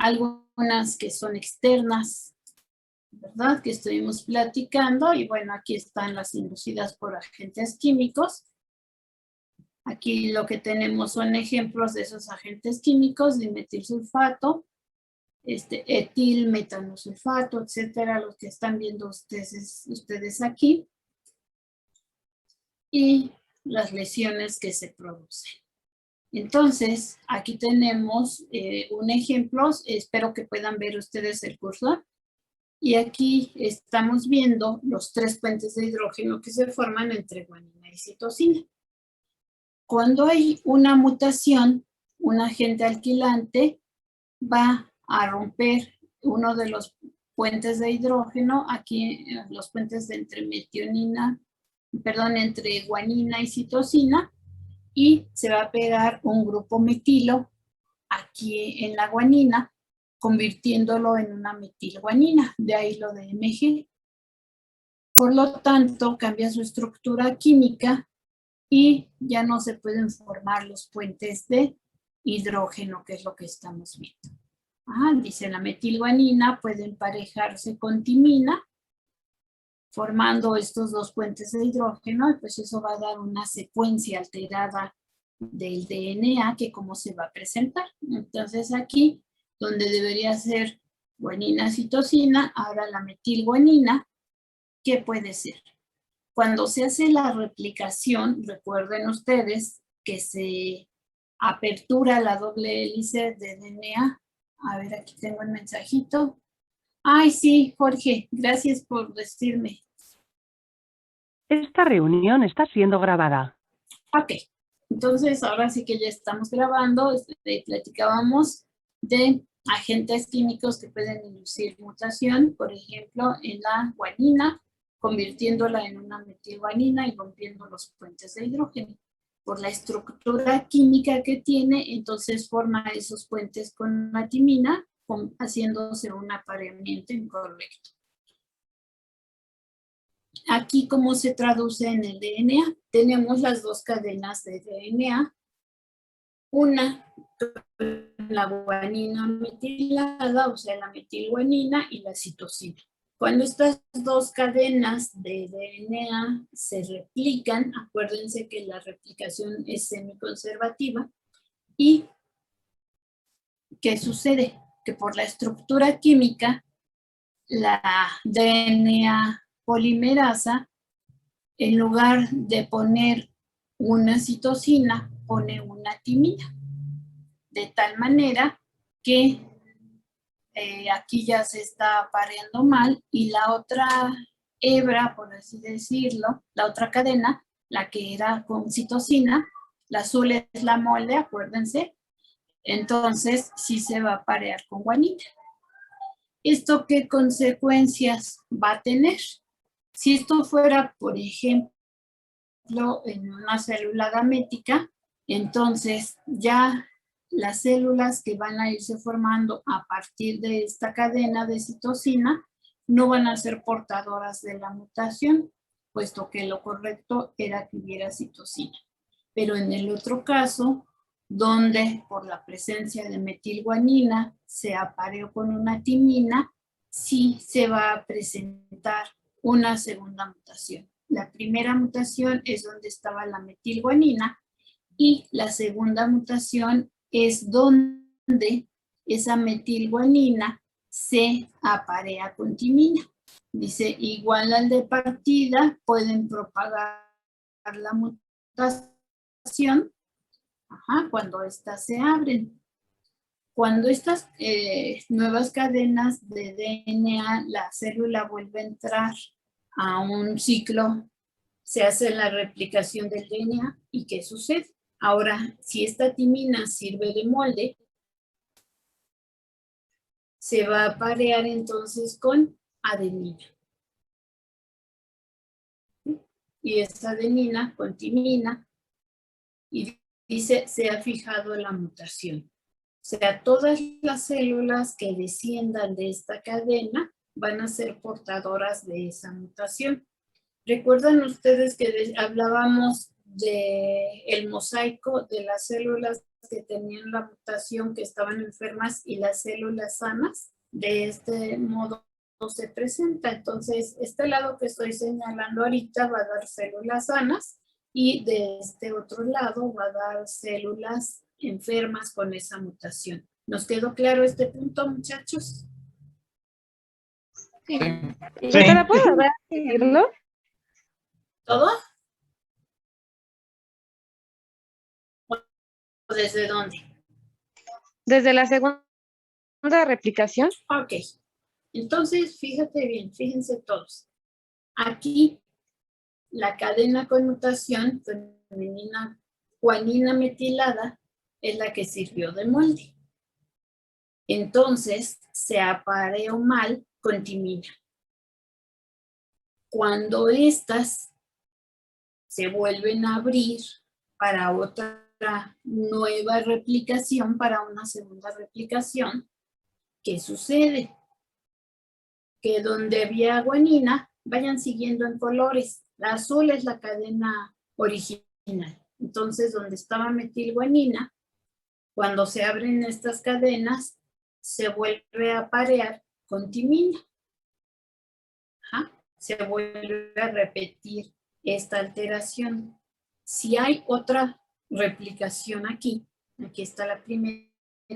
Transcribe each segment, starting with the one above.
algunas que son externas, ¿verdad? Que estuvimos platicando, y bueno, aquí están las inducidas por agentes químicos. Aquí lo que tenemos son ejemplos de esos agentes químicos: dimetilsulfato, etil metanosulfato, etcétera, los que están viendo ustedes aquí, y las lesiones que se producen. Entonces, aquí tenemos un ejemplo. Espero que puedan ver ustedes el cursor. Y aquí estamos viendo los 3 puentes de hidrógeno que se forman entre guanina y citosina. Cuando hay una mutación, un agente alquilante va a romper uno de los puentes de hidrógeno, aquí los puentes de entre guanina y citosina, y se va a pegar un grupo metilo aquí en la guanina, convirtiéndolo en una metilguanina, de ahí lo de Mg. Por lo tanto, cambia su estructura química y ya no se pueden formar los puentes de hidrógeno, que es lo que estamos viendo. Dice, la metilguanina puede emparejarse con timina, formando estos 2 puentes de hidrógeno, y pues eso va a dar una secuencia alterada del DNA, que cómo se va a presentar. Entonces aquí, donde debería ser guanina citosina, ahora la metilguanina, ¿qué puede ser? Cuando se hace la replicación, recuerden ustedes que se apertura la doble hélice de DNA. A ver, aquí tengo el mensajito. Ay, sí, Jorge, gracias por decirme. Esta reunión está siendo grabada. Ok, entonces ahora sí que ya estamos grabando. Platicábamos de agentes químicos que pueden inducir mutación, por ejemplo, en la guanina, convirtiéndola en una metilguanina y rompiendo los puentes de hidrógeno. Por la estructura química que tiene, entonces forma esos puentes con la timina, haciéndose un apareamiento incorrecto. Aquí, ¿cómo se traduce en el DNA? Tenemos las 2 cadenas de DNA. Una, la guanina metilada, o sea, la metilguanina, y la citosina. Cuando estas 2 cadenas de DNA se replican, acuérdense que la replicación es semiconservativa, y ¿qué sucede? Que por la estructura química, la DNA polimerasa, en lugar de poner una citosina, pone una timina. De tal manera que aquí ya se está apareando mal, y la otra hebra, por así decirlo, la otra cadena, la que era con citosina, la azul es la molde, acuérdense, entonces sí se va a parear con guanina. ¿Esto qué consecuencias va a tener? Si esto fuera, por ejemplo, en una célula gamética, entonces ya las células que van a irse formando a partir de esta cadena de citosina no van a ser portadoras de la mutación, puesto que lo correcto era que hubiera citosina. Pero en el otro caso, donde por la presencia de metilguanina se apareó con una timina, sí se va a presentar una segunda mutación. La primera mutación es donde estaba la metilguanina, y la segunda mutación es donde esa metilguanina se aparea con timina. Dice, igual al de partida, pueden propagar la mutación cuando estas se abren. Cuando estas nuevas cadenas de DNA, la célula vuelve a entrar a un ciclo, se hace la replicación del DNA, ¿y qué sucede? Ahora, si esta timina sirve de molde, se va a parear entonces con adenina. Y esta adenina con timina, y dice, se ha fijado la mutación. O sea, todas las células que desciendan de esta cadena van a ser portadoras de esa mutación. ¿Recuerdan ustedes que hablábamos del mosaico de las células que tenían la mutación, que estaban enfermas, y las células sanas. De este modo se presenta. Entonces, este lado que estoy señalando ahorita va a dar células sanas, y de este otro lado va a dar células enfermas con esa mutación. ¿Nos quedó claro este punto, muchachos? Sí. ¿Y Sí. te la puedo dar a seguirlo? ¿Todo? ¿O desde dónde? Desde la segunda replicación. Ok. Entonces, fíjate bien, fíjense todos. Aquí, la cadena con mutación femenina guanina metilada es la que sirvió de molde. Entonces, se apareó mal con timina. Cuando estas se vuelven a abrir para otra nueva replicación, para una segunda replicación, ¿qué sucede? Que donde había guanina, vayan siguiendo en colores. La azul es la cadena original. Entonces, donde estaba metilguanina, cuando se abren estas cadenas, se vuelve a parear con timina. Ajá. Se vuelve a repetir esta alteración. Si hay otra replicación aquí está la primera,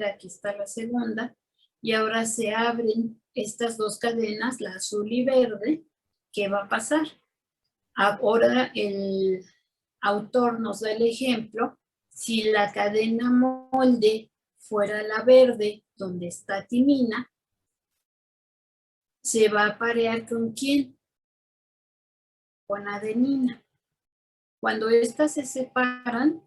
aquí está la segunda, y ahora se abren estas dos cadenas, la azul y verde, ¿qué va a pasar? Ahora el autor nos da el ejemplo. Si la cadena molde fuera la verde, donde está timina, se va a parear ¿con quién? Con adenina. Cuando estas se separan,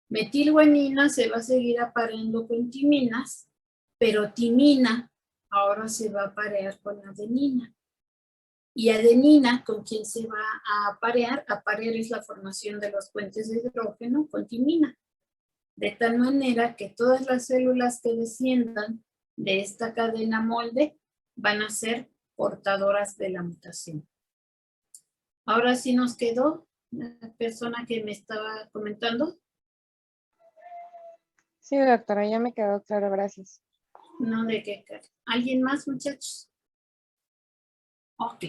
metilguanina se va a seguir apareando con timinas, pero timina ahora se va a aparear con adenina. Y adenina, ¿con quién se va a aparear? Aparear es la formación de los puentes de hidrógeno con timina. De tal manera que todas las células que desciendan de esta cadena molde van a ser portadoras de la mutación. Ahora sí nos quedó la persona que me estaba comentando. Sí, doctora, ya me quedó claro, gracias. No, de qué. ¿Alguien más, muchachos? Ok.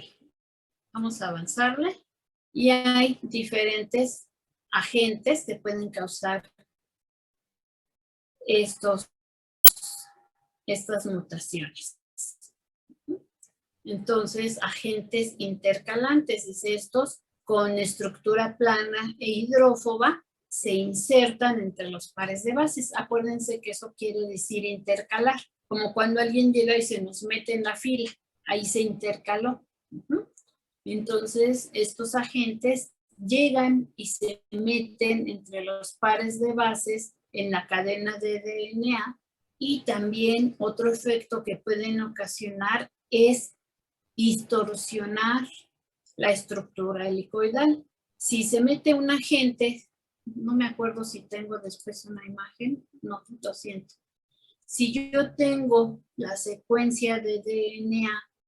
Vamos a avanzarle. Y hay diferentes agentes que pueden causar estas mutaciones. Entonces, agentes intercalantes, es estos con estructura plana e hidrófoba, se insertan entre los pares de bases. Acuérdense que eso quiere decir intercalar, como cuando alguien llega y se nos mete en la fila, ahí se intercaló. Entonces, estos agentes llegan y se meten entre los pares de bases en la cadena de DNA, y también otro efecto que pueden ocasionar es distorsionar la estructura helicoidal. Si se mete un agente, no me acuerdo si tengo después una imagen, no, lo siento. Si yo tengo la secuencia de DNA